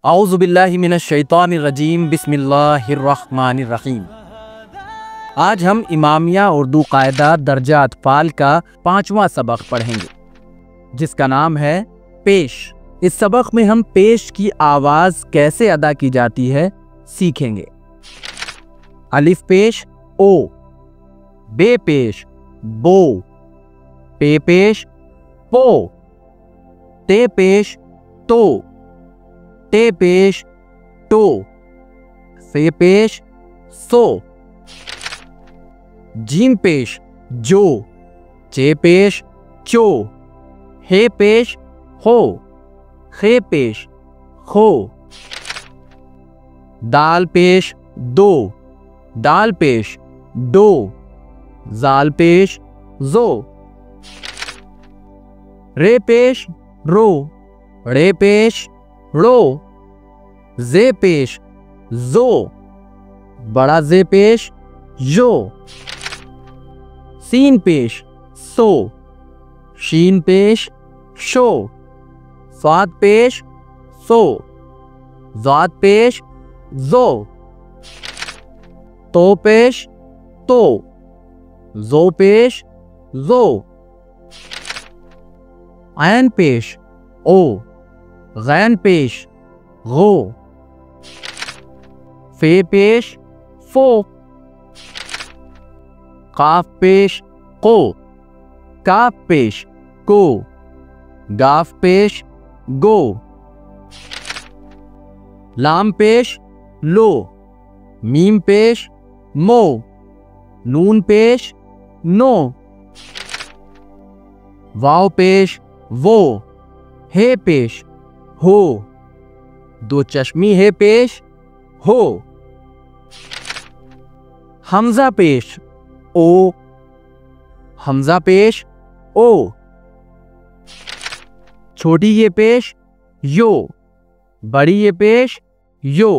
اعوذ باللہ من الشیطان الرجیم بسم اللہ الرحمن الرحیم۔ آج ہم امامیہ اردو قاعدہ درجہ اطفال کا 5واں سبق پڑھیں گے جس کا نام ہے پیش۔ اس سبق میں ہم پیش کی آواز کیسے ادا کی جاتی ہے سیکھیں گے۔ الف پیش او، بے پیش بو، پے پیش پو، تے پیش تو، ٹے پیش ٹو، سے پیش سو، جیم پیش جو، چے پیش چو، ہے پیش ہو، خے پیش خو، دال پیش دو، ڈال پیش ڈو، زال پیش زو، رے پیش رو، رے پیش رو، زے پیش زو، بڑا زے پیش یو، سین پیش سو، شین پیش شو، صاد پیش سو، ضاد پیش زو، تو پیش تو، زو پیش زو، عین پیش او، غین پیش غو، فے پیش فو، قاف پیش قو، کاف پیش کو، گاف پیش گو، لام پیش لو، میم پیش مو، نون پیش نو، واو پیش وو، ہے پیش ہو، دو چشمی ہے پیش ہو، حمزہ پیش او، حمزہ پیش او، چھوٹی یہ پیش یو، بڑی یہ پیش یو،